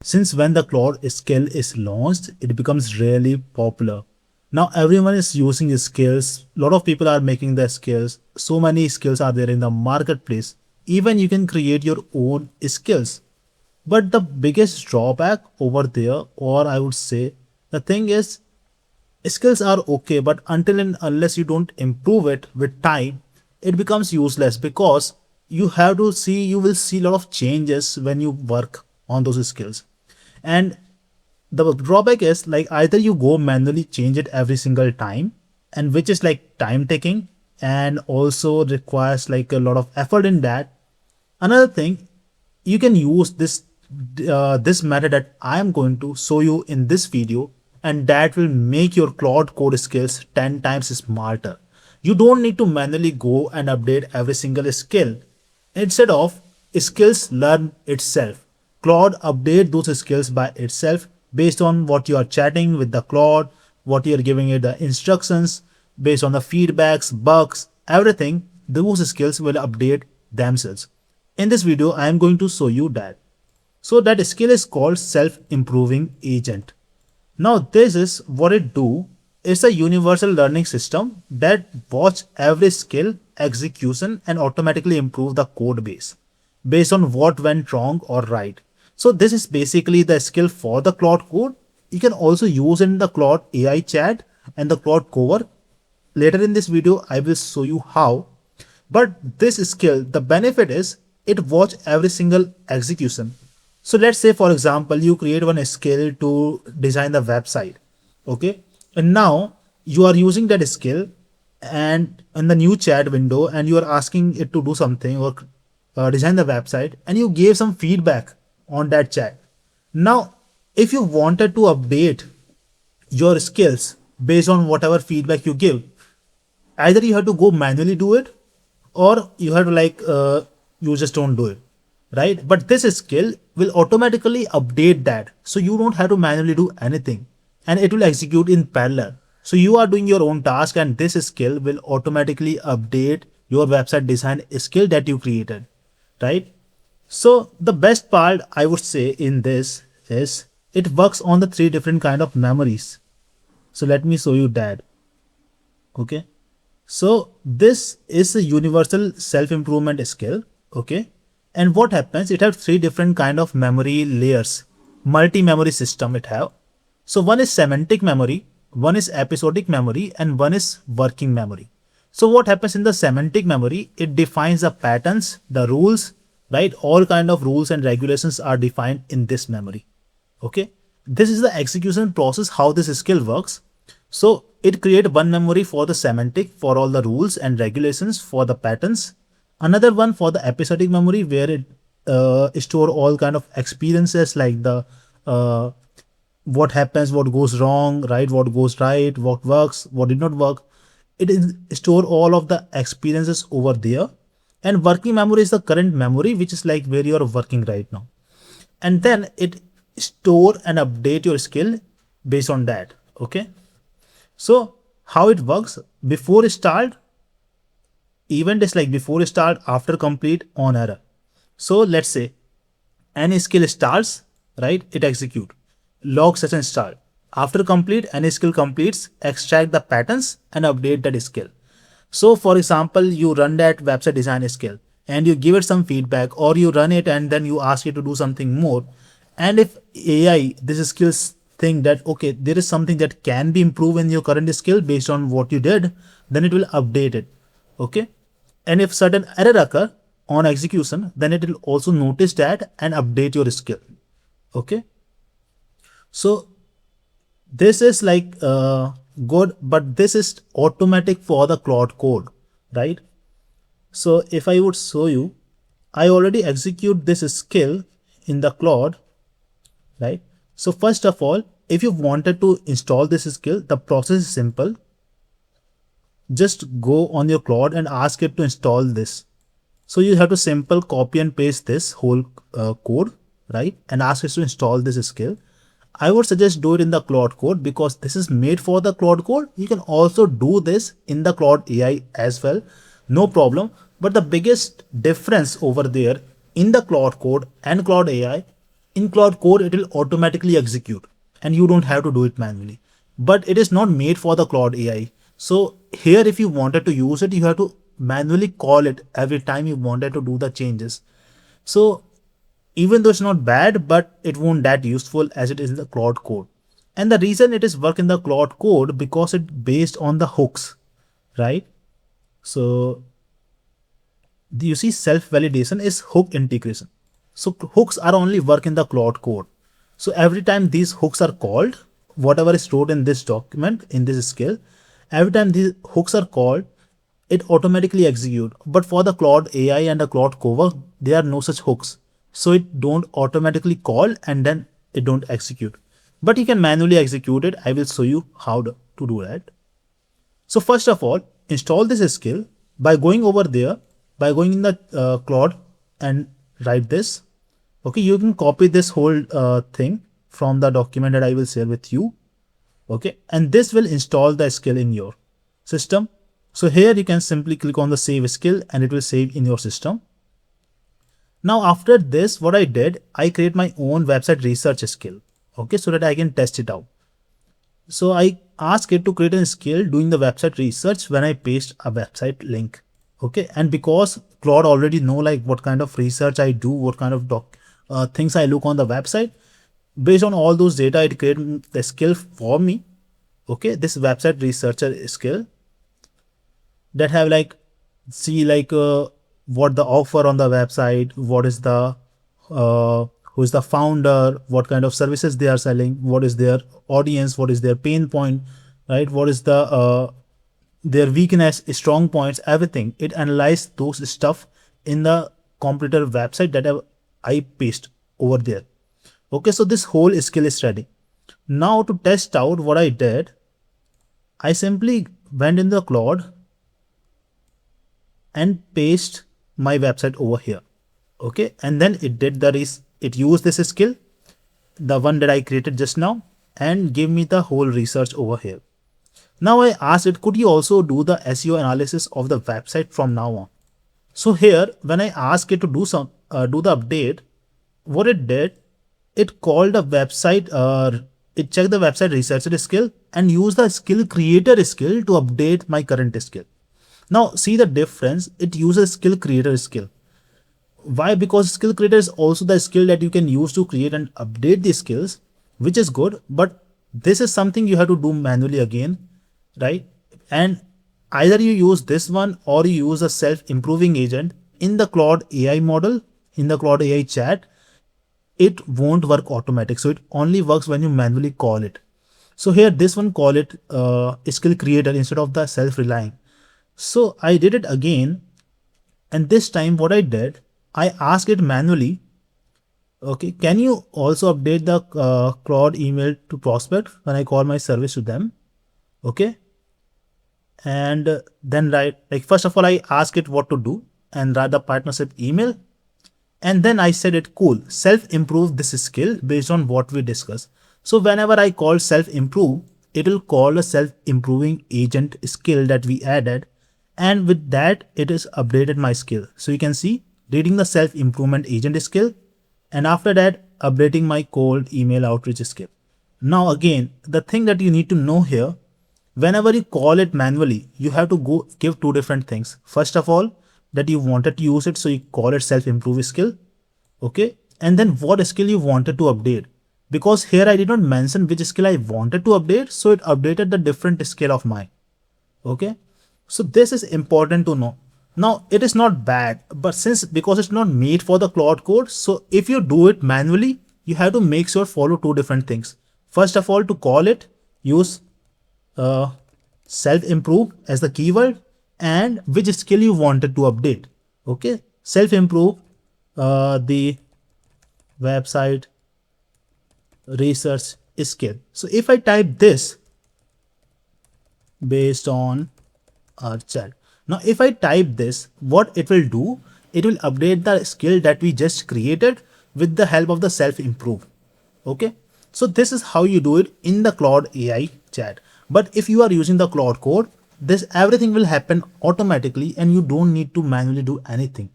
Since when the Claude skill is launched, it becomes really popular. Now everyone is using skills. A lot of people are making their skills. So many skills are there in the marketplace. Even you can create your own skills. But the biggest drawback over there, or I would say, the thing is, skills are okay, but until and unless you don't improve it with time, it becomes useless because you will see a lot of changes when you work on those skills. And the drawback is like either you go manually change it every single time, and which is like time taking and also requires like a lot of effort in that. Another thing, you can use this method that I am going to show you in this video, and that will make your Claude Code skills 10 times smarter. You don't need to manually go and update every single skill. Instead of, skills learn itself. Claude update those skills by itself based on what you are chatting with the Claude, what you are giving it the instructions, based on the feedbacks, bugs, everything. Those skills will update themselves. In this video, I am going to show you that. So that skill is called self-improving agent. Now this is what it do. It's a universal learning system that watch every skill execution and automatically improve the code base based on what went wrong or right. So this is basically the skill for the Claude Code. You can also use in the Claude AI chat and the Claude Cover. Later in this video, I will show you how. But this skill, the benefit is it watch every single execution. So let's say, for example, you create one skill to design the website. Okay. And now you are using that skill and in the new chat window, and you are asking it to do something or design the website, and you gave some feedback on that chat. Now, if you wanted to update your skills based on whatever feedback you give, either you have to go manually do it, or you have to you just don't do it, right? But this skill will automatically update that, so you don't have to manually do anything, and it will execute in parallel. So you are doing your own task, and this skill will automatically update your website design skill that you created, right? So the best part I would say in this is it works on the three different kind of memories. So let me show you that. Okay. So this is a universal self-improvement skill. Okay. And what happens, it has three different kind of memory layers, multi-memory system it have. So one is semantic memory, one is episodic memory, and one is working memory. So what happens in the semantic memory, it defines the patterns, the rules, right? All kind of rules and regulations are defined in this memory. Okay. This is the execution process, how this skill works. So it creates one memory for the semantic, for all the rules and regulations, for the patterns. Another one for the episodic memory, where it store all kind of experiences like the what happens, what goes wrong, right? What goes right, what works, what did not work. It is store all of the experiences over there. And working memory is the current memory, which is like where you are working right now. And then it store and update your skill based on that. Okay. So how it works, before start, event is like before start, after complete, on error. So let's say any skill starts, right? It execute, log session start. After complete, any skill completes, extract the patterns and update that skill. So for example, you run that website design skill and you give it some feedback, or you run it and then you ask it to do something more. And if AI, this skills think that, okay, there is something that can be improved in your current skill based on what you did, then it will update it. Okay. And if certain error occur on execution, then it will also notice that and update your skill. Okay. So this is like good, but this is automatic for the Claude Code, right? So if I would show you, I already execute this skill in the Claude, right? So first of all, if you wanted to install this skill, the process is simple. Just go on your Claude and ask it to install this. So you have to simple copy and paste this whole code, right? And ask it to install this skill. I would suggest do it in the Claude Code because this is made for the Claude Code. You can also do this in the Claude AI as well. No problem. But the biggest difference over there in the Claude Code and Claude AI, In Claude Code, it will automatically execute and you don't have to do it manually. But it is not made for the Claude AI. So here, if you wanted to use it, you have to manually call it every time you wanted to do the changes. So even though it's not bad, but it won't that useful as it is in the Claude Code. And the reason it is work in the Claude Code because it's based on the hooks, right? So you see self-validation is hook integration. So hooks are only work in the Claude Code. So every time these hooks are called, whatever is stored in this document, in this skill, every time these hooks are called, it automatically execute. But for the Claude AI and the Claude Cover, there are no such hooks. So it don't automatically call and then it don't execute. But you can manually execute it. I will show you how to do that. So first of all, install this skill by going over there, by going in the Claude and write this. Okay, you can copy this whole thing from the document that I will share with you. Okay, and this will install the skill in your system. So here you can simply click on the save skill and it will save in your system. Now after this, what I did, I create my own website research skill. Okay, so that I can test it out. So I ask it to create a skill doing the website research when I paste a website link. Okay, and because Claude already know like what kind of research I do, what kind of things I look on the website, based on all those data, it created the skill for me. Okay, this website researcher skill that have like see like what the offer on the website, what is the who is the founder, what kind of services they are selling, what is their audience, what is their pain point, right? What is the their weakness, strong points, everything. It analyzes those stuff in the competitor website that I paste over there. Okay, so this whole skill is ready. Now to test out what I did, I simply went in the Claude and paste my website over here. Okay, and then it did it used this skill, the one that I created just now, and gave me the whole research over here. Now I asked it, could you also do the SEO analysis of the website from now on? So here, when I asked it to do the update, what it did, it called the website, it checked the website researcher skill and used the skill creator skill to update my current skill. Now see the difference, it uses skill creator skill. Why? Because skill creator is also the skill that you can use to create and update the skills, which is good, but this is something you have to do manually again, right? And either you use this one or you use a self-improving agent in the Claude AI model, in the Claude AI chat, it won't work automatic. So it only works when you manually call it. So here, this one call it skill creator instead of the self-relying. So I did it again. And this time what I did, I asked it manually, okay, can you also update the Claude email to prospect when I call my service to them? Okay. And then first of all, I ask it what to do and write the partnership email. And then I said it, cool, self-improve this skill based on what we discussed. So whenever I call self-improve, it will call a self-improving agent skill that we added. And with that, it is updated my skill. So you can see reading the self-improvement agent skill. And after that, updating my cold email outreach skill. Now again, the thing that you need to know here, whenever you call it manually, you have to go give two different things. First of all, that you wanted to use it, so you call it self-improve skill. Okay. And then what skill you wanted to update. Because here I did not mention which skill I wanted to update. So it updated the different skill of mine. Okay. So this is important to know. Now it is not bad, but because it's not made for the Claude Code. So if you do it manually, you have to make sure follow two different things. First of all, to call it, use self-improve as the keyword and which skill you wanted to update. Okay. Self-improve the website research skill. So if I type this based on our chat. Now, if I type this, what it will do, it will update the skill that we just created with the help of the self-improve. Okay. So this is how you do it in the Claude AI chat. But if you are using the Claude Code, this everything will happen automatically and you don't need to manually do anything.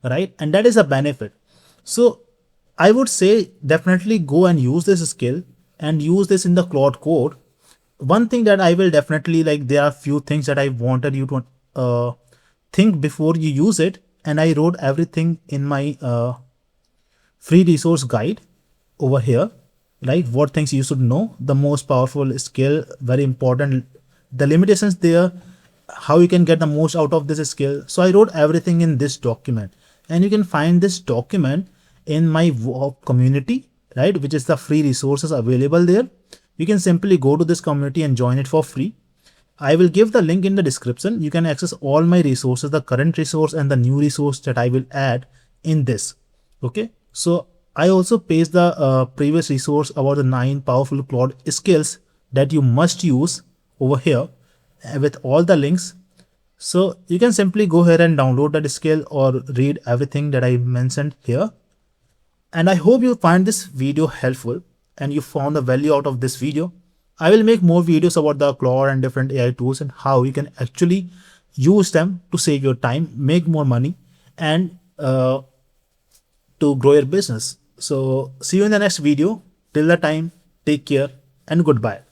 Right. And that is a benefit. So I would say definitely go and use this skill and use this in the Claude Code. One thing that I will definitely like, there are few things that I wanted you to think before you use it, and I wrote everything in my free resource guide over here, right? What things you should know, the most powerful skill, very important, the limitations there, how you can get the most out of this skill. So I wrote everything in this document, and you can find this document in my community, right? Which is the free resources available there. You can simply go to this community and join it for free. I will give the link in the description. You can access all my resources, the current resource and the new resource that I will add in this. Okay. So I also paste the previous resource about the 9 powerful Claude skills that you must use over here with all the links. So you can simply go here and download that skill or read everything that I mentioned here. And I hope you find this video helpful and you found the value out of this video. I will make more videos about the Claude and different AI tools and how you can actually use them to save your time, make more money, and to grow your business. So see you in the next video. Till the time, take care and goodbye.